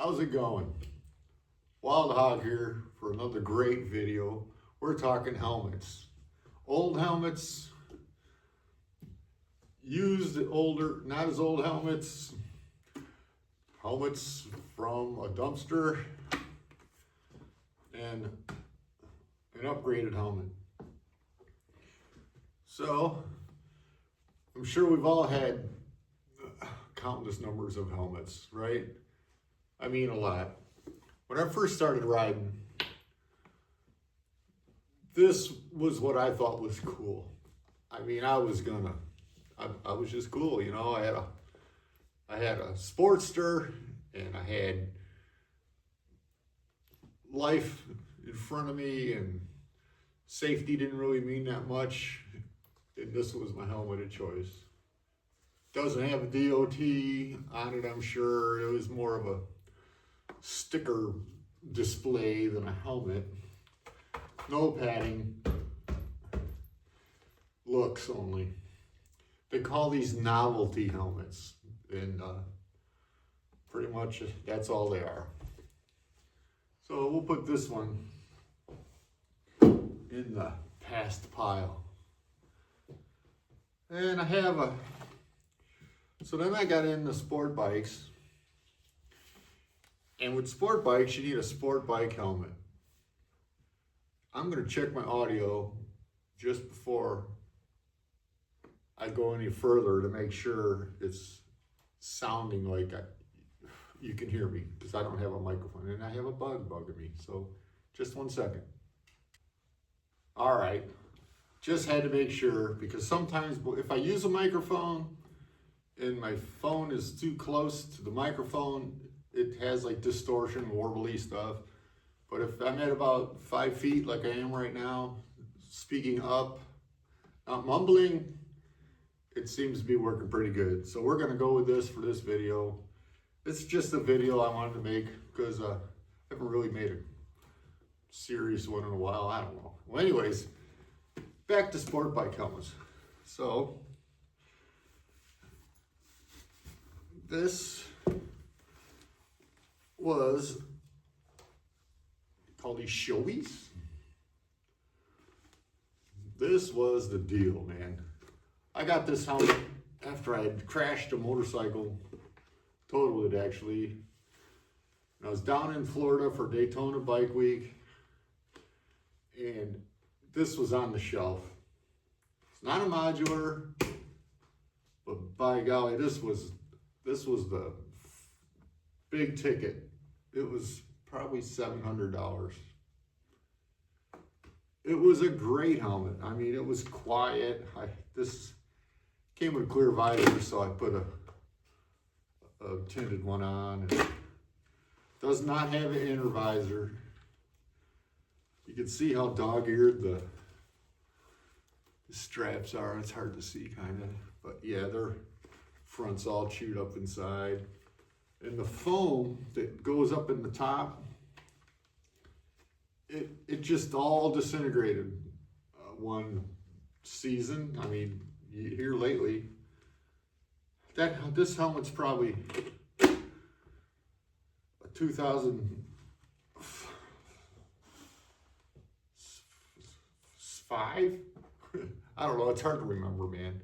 How's it going? Wild Hog here for another great video. We're talking helmets. Old helmets, used older, not as old helmets, helmets from a dumpster, and an upgraded helmet. So, I'm sure we've all had countless numbers of helmets, right? I mean a lot. When I first started riding, this was what I thought was cool. I mean, I was just cool, you know. I had a Sportster, and I had life in front of me, and safety didn't really mean that much. And this was my helmet of choice. Doesn't have a DOT on it, I'm sure. It was more of a sticker display than a helmet. No padding, looks only. They call these novelty helmets, and pretty much that's all they are. So we'll put this one in the past pile. And I have so then I got into sport bikes. And with sport bikes, you need a sport bike helmet. I'm gonna check my audio just before I go any further to make sure it's sounding like you can hear me, because I don't have a microphone and I have a bug bugging me. So just 1 second. All right, just had to make sure, because sometimes if I use a microphone and my phone is too close to the microphone, it has like distortion, warbly stuff. But if I'm at about 5 feet like I am right now, speaking up, not mumbling, it seems to be working pretty good. So we're gonna go with this for this video. It's just a video I wanted to make because I haven't really made a serious one in a while, I don't know. Well, anyways, back to sport bike helmets. So, this was called these Showies. This was the deal, man. I got this helmet after I had crashed a motorcycle, totaled it actually. And I was down in Florida for Daytona Bike Week, and this was on the shelf. It's not a modular, but by golly, this was the big ticket. It was probably $700. It was a great helmet. I mean, it was quiet. This came with a clear visor, so I put a tinted one on. It does not have an inner visor. You can see how dog-eared the straps are. It's hard to see, kind of. But yeah, their front's all chewed up inside. And the foam that goes up in the top, it just all disintegrated one season. I mean, here lately, this helmet's probably a 2005? I don't know, it's hard to remember, man.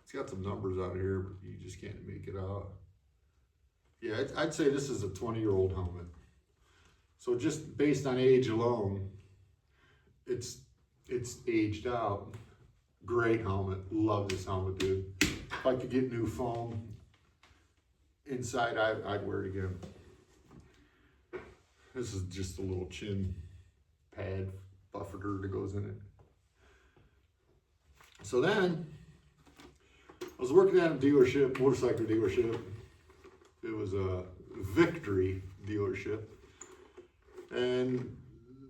It's got some numbers out here, but you just can't make it out. Yeah, I'd say this is a 20-year-old helmet. So just based on age alone, it's aged out. Great helmet. Love this helmet, dude. If I could get new foam inside, I'd wear it again. This is just a little chin pad buffeter that goes in it. So then, I was working at a dealership, motorcycle dealership. It was a Victory dealership. And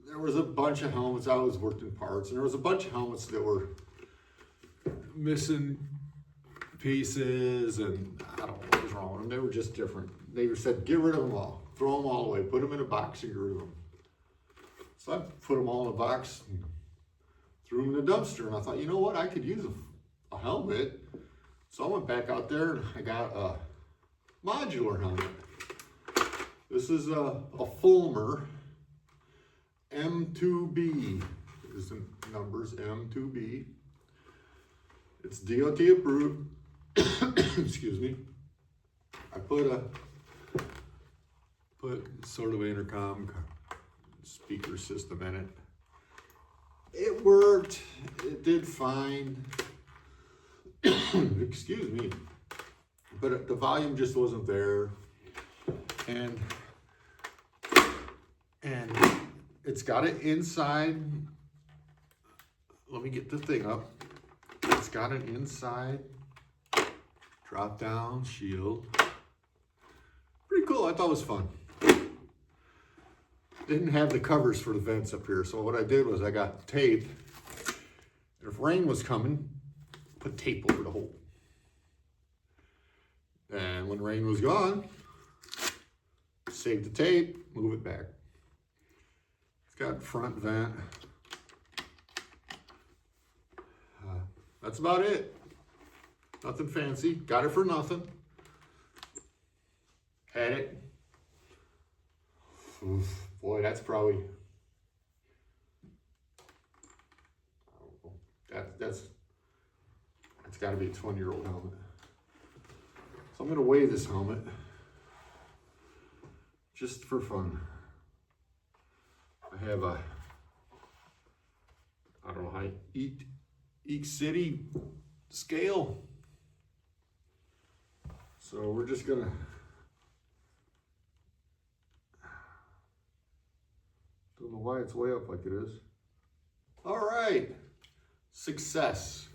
there was a bunch of helmets. I was working parts, and there was a bunch of helmets that were missing pieces, and I don't know what was wrong with them. They were just different. They said, get rid of them all. Throw them all away. Put them in a box and get rid of them. So I put them all in a box and threw them in the dumpster. And I thought, you know what? I could use a helmet. So I went back out there and I got a modular helmet. This is a Fulmer M2B. Is the numbers M2B. It's DOT approved. Excuse me. I put sort of an intercom speaker system in it. It worked. It did fine. Excuse me. But the volume just wasn't there. And it's got it inside. Let me get the thing up. It's got an inside drop down shield. Pretty cool. I thought it was fun. Didn't have the covers for the vents up here, so what I did was I got tape. If rain was coming, put tape over the hole. And when rain was gone, save the tape, move it back. It's got front vent. That's about it. Nothing fancy. Got it for nothing. Had it. Oof, boy, that's probably, I don't know. That's got to be a 20-year-old helmet. So I'm going to weigh this helmet just for fun. I have a, I don't know how each city scale. So we're just gonna don't know why it's way up like it is. All right, success.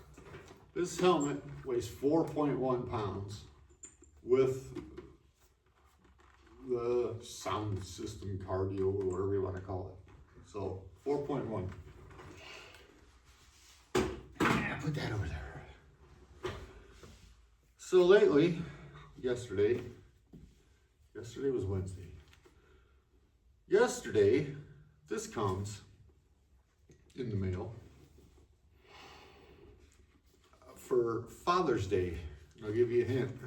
This helmet weighs 4.1 pounds with the sound system cardio or whatever you want to call it. So 4.1. Put that over there. So lately, yesterday was Wednesday. Yesterday, this comes in the mail for Father's Day. I'll give you a hint.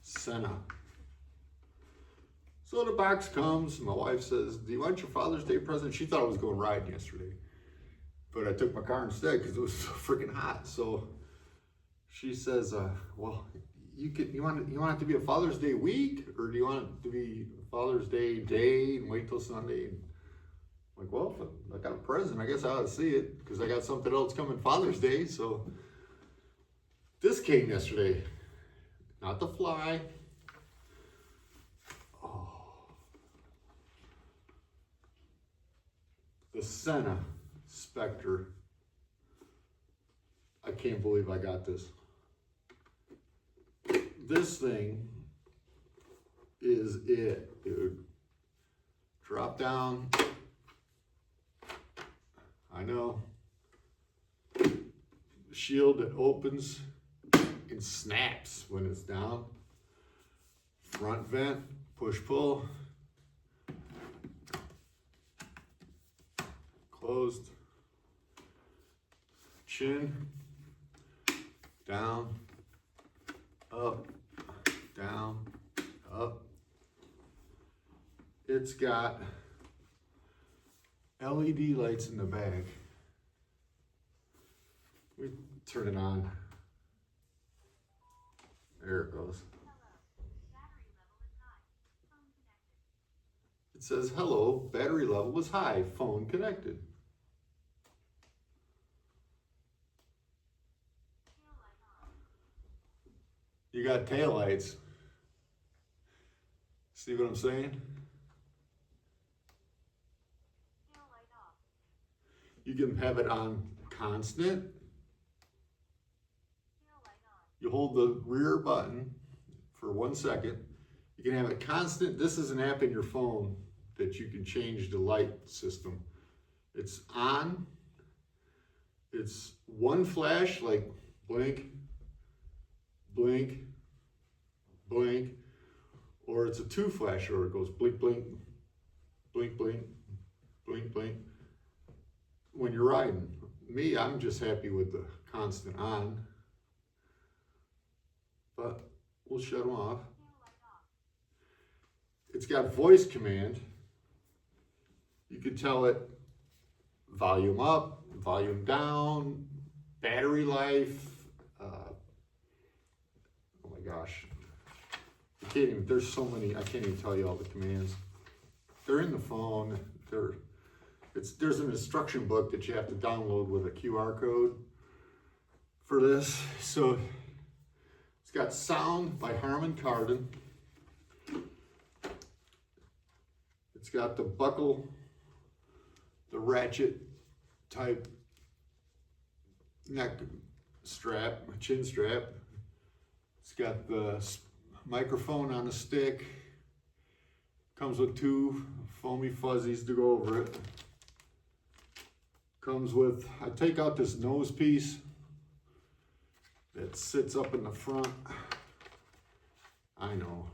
Senna. So the box comes, my wife says, "Do you want your Father's Day present?" She thought I was going riding yesterday, but I took my car instead because it was so freaking hot. So she says, "Well, you want it to be a Father's Day week, or do you want it to be Father's Day and wait till Sunday?" And I'm like, "Well, if I got a present, I guess I ought to see it because I got something else coming Father's Day." So this came yesterday, not the fly. The Senna Spectre. I can't believe I got this. This thing is it, dude. Drop down. I know. Shield that opens and snaps when it's down. Front vent, push pull. Closed. Chin. Down. Up. Down. Up. It's got LED lights in the back. We turn it on. There it goes. It says, "Hello, battery level is high, phone connected." You got tail lights. See what I'm saying? You can have it on constant. You hold the rear button for 1 second. You can have it constant. This is an app in your phone that you can change the light system. It's on. It's one flash, like blink, blink, blink, or it's a two flash, or it goes blink, blink, blink, blink, blink, blink. When you're riding, me, I'm just happy with the constant on, but we'll shut them off. It's got voice command. You can tell it volume up, volume down, battery life. Oh my gosh. There's so many, I can't even tell you all the commands. They're in the phone. There's an instruction book that you have to download with a QR code for this. So it's got sound by Harman Kardon. It's got the buckle, the ratchet type neck strap, chin strap. It's got the microphone on a stick. Comes with 2 foamy fuzzies to go over it. Comes with, I take out this nose piece that sits up in the front. I know,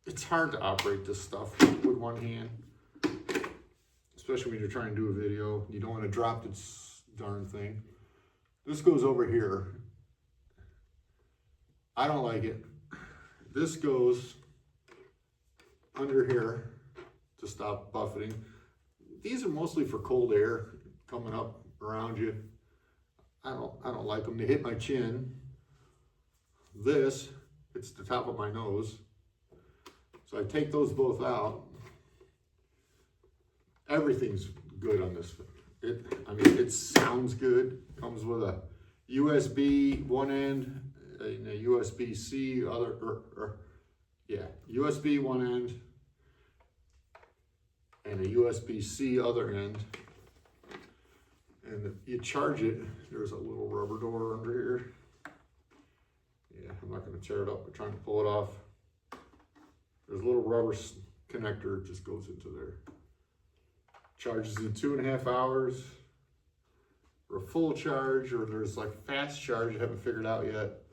it's hard to operate this stuff with one hand, especially when you're trying to do a video. You don't want to drop this darn thing. This goes over here. I don't like it. This goes under here to stop buffeting. These are mostly for cold air coming up around you. I don't like them. They hit my chin. This hits the top of my nose. So I take those both out. Everything's good on this. It sounds good. Comes with a USB one end and a USB-C USB one end and a USB-C other end. And you charge it, there's a little rubber door under here. Yeah, I'm not gonna tear it up, I'm trying to pull it off. There's a little rubber connector, it just goes into there. Charges in 2.5 hours. For a full charge, or there's like fast charge, I haven't figured out yet,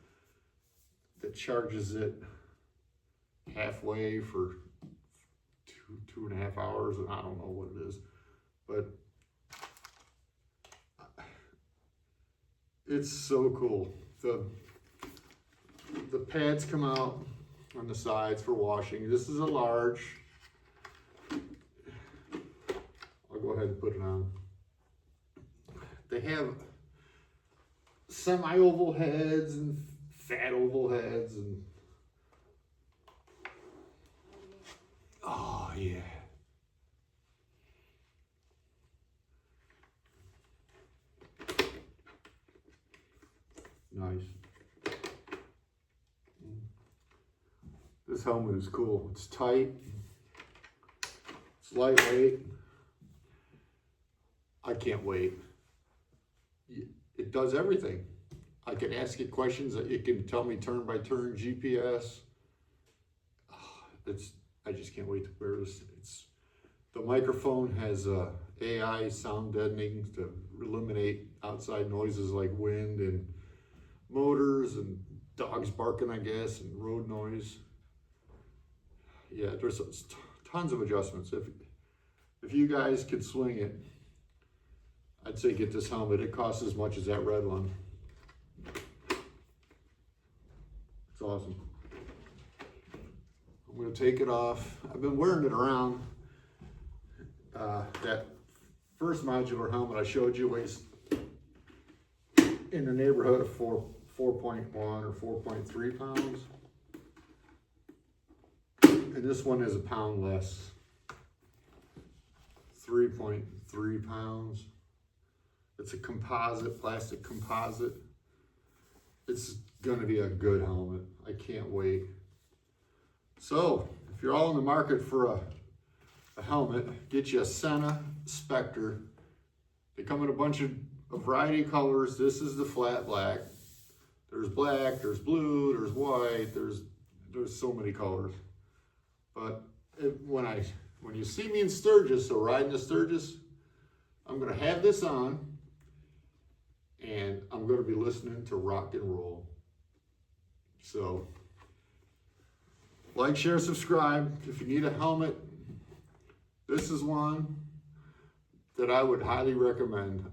that charges it halfway for 2.5 hours, and I don't know what it is, but it's so cool. The pads come out on the sides for washing. This is a large. I'll go ahead and put it on. They have semi-oval heads and fat oval heads, and oh yeah. Nice. This helmet is cool. It's tight. It's lightweight. I can't wait. It does everything. I can ask it questions. It can tell me turn by turn GPS. I just can't wait to wear this. The microphone has AI sound deadening to eliminate outside noises like wind and motors and dogs barking, I guess, and road noise. Yeah, there's tons of adjustments. If you guys could swing it, I'd say get this helmet. It costs as much as that red one. It's awesome. I'm gonna take it off. I've been wearing it around. That first modular helmet I showed you weighs in the neighborhood of 4.1 or 4.3 pounds. And this one is a pound less, 3.3 pounds. It's a composite, plastic composite. It's gonna be a good helmet. I can't wait. So, if you're all in the market for a helmet, get you a Senna Spectre. They come in a variety of colors. This is the flat black. There's black, there's blue, there's white, there's so many colors. But when you see me in Sturgis, so riding the Sturgis, I'm gonna have this on and I'm gonna be listening to rock and roll. So, like, share, subscribe. If you need a helmet, this is one that I would highly recommend.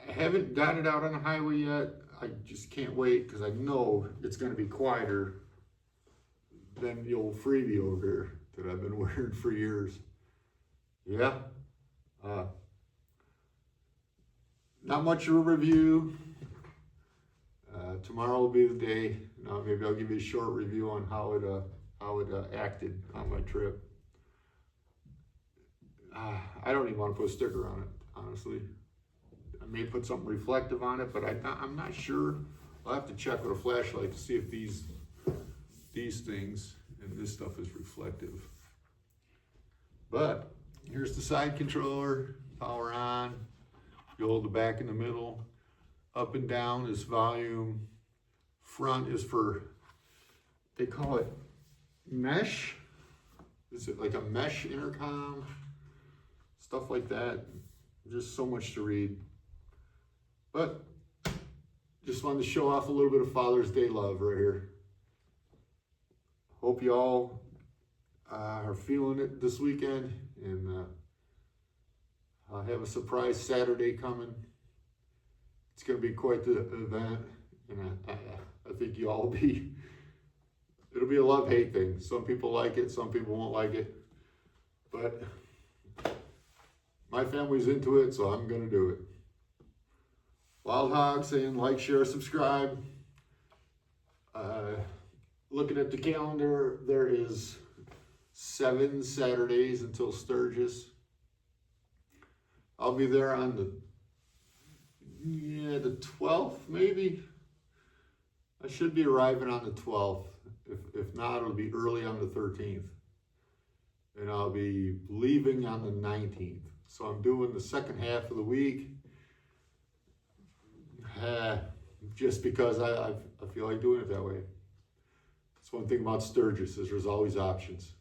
I haven't got it out on the highway yet. I just can't wait because I know it's gonna be quieter than the old freebie over here. that I've been wearing for years. Yeah. Not much of a review. Tomorrow will be the day. Maybe I'll give you a short review on how it acted on my trip. I don't even want to put a sticker on it, honestly. I may put something reflective on it, but I'm not sure. I'll have to check with a flashlight to see if these things and this stuff is reflective. But here's the side controller, power on. You hold the back in the middle. Up and down is volume. Front is for, they call it mesh. Is it like a mesh intercom? Stuff like that. Just so much to read. But just wanted to show off a little bit of Father's Day love right here. Hope you all are feeling it this weekend, and I have a surprise Saturday coming. It's going to be quite the event, and I think you all will be. It'll be a love-hate thing. Some people like it, some people won't like it, but my family's into it, so I'm going to do it. Wild Hog saying like, share, subscribe. Looking at the calendar, there is 7 Saturdays until Sturgis. I'll be there on the 12th, maybe. I should be arriving on the 12th. If not, it'll be early on the 13th. And I'll be leaving on the 19th. So I'm doing the second half of the week. Just because I feel like doing it that way. That's one thing about Sturgis, is there's always options.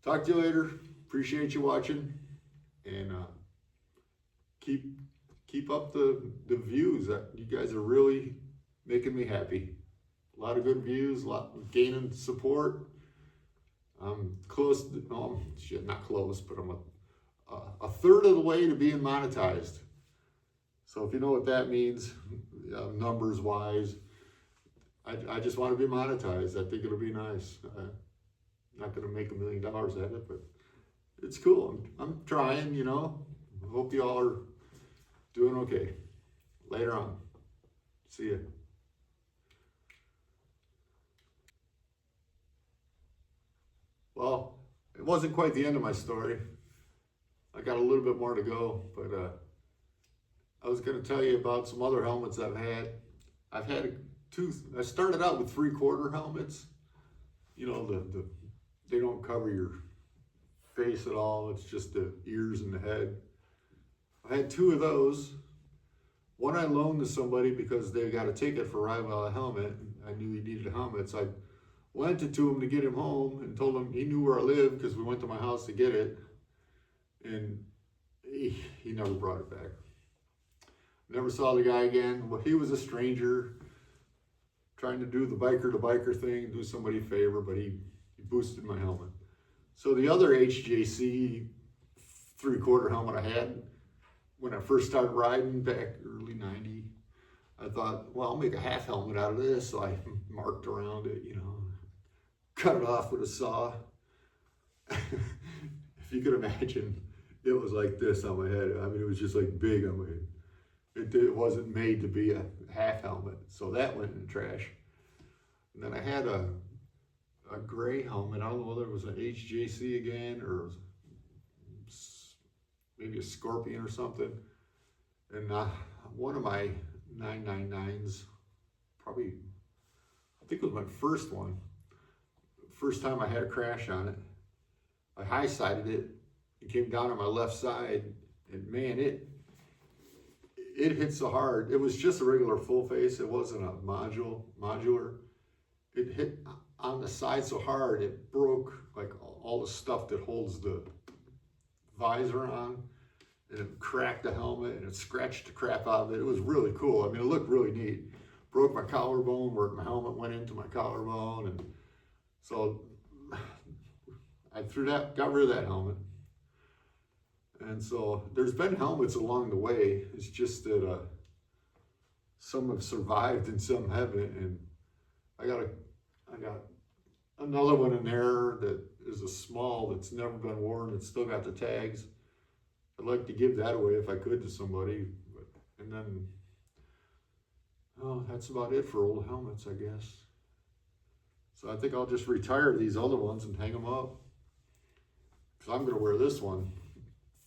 Talk to you later. Appreciate you watching, and keep up the views. You guys are really making me happy. A lot of good views, a lot of gaining support. I'm close. Not close, but I'm a third of the way to being monetized. So if you know what that means, numbers wise, I just want to be monetized. I think it'll be nice. I'm not going to make $1 million at it, but it's cool. I'm trying, Hope you all are doing okay. Later on. See ya. Well, it wasn't quite the end of my story. I got a little bit more to go, but I was going to tell you about some other helmets I've had. I've had I started out with 3/4 helmets. They don't cover your face at all. It's just the ears and the head. I had 2 of those. One I loaned to somebody because they got a ticket for riding without a helmet. I knew he needed a helmet, so I lent it to him to get him home and told him he knew where I lived because we went to my house to get it. And he never brought it back. Never saw the guy again. Well, he was a stranger trying to do the biker thing, do somebody a favor, but he boosted my helmet. So the other HJC 3/4 helmet I had, when I first started riding back early 90, I thought, well, I'll make a half helmet out of this. So I marked around it, cut it off with a saw. If you could imagine, it was like this on my head. I mean, it was just like big on my head. It wasn't made to be a half helmet. So that went in the trash. And then I had a gray helmet. I don't know whether it was an HJC again or maybe a Scorpion or something. And one of my 999s, probably, I think it was my first one. First time I had a crash on it. I high-sided it. It came down on my left side, and man, it hit so hard. It was just a regular full face. It wasn't a modular. It hit on the side so hard, it broke like all the stuff that holds the visor on, and it cracked the helmet, and it scratched the crap out of it. It was really cool. I mean, it looked really neat. Broke my collarbone where my helmet went into my collarbone, and so I got rid of that helmet. And so there's been helmets along the way. It's just that some have survived and some haven't. And I got another one in there that is a small that's never been worn. It's still got the tags. I'd like to give that away if I could to somebody. And then, oh, that's about it for old helmets, I guess. So I think I'll just retire these other ones and hang them up. Because I'm going to wear this one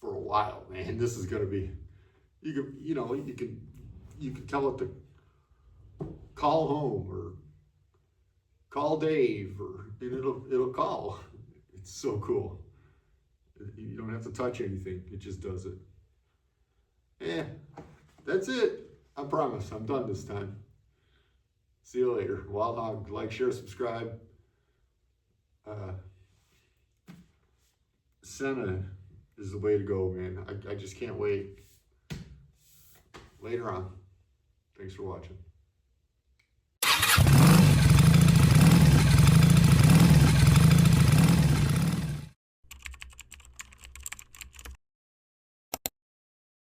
for a while, man. This is going to be, you can tell it to call home or call Dave, and it'll call. It's so cool. You don't have to touch anything. It just does it. Yeah, that's it. I promise. I'm done this time. See you later. Wild Hog, like, share, subscribe. Senna is the way to go, man. I just can't wait. Later on. Thanks for watching.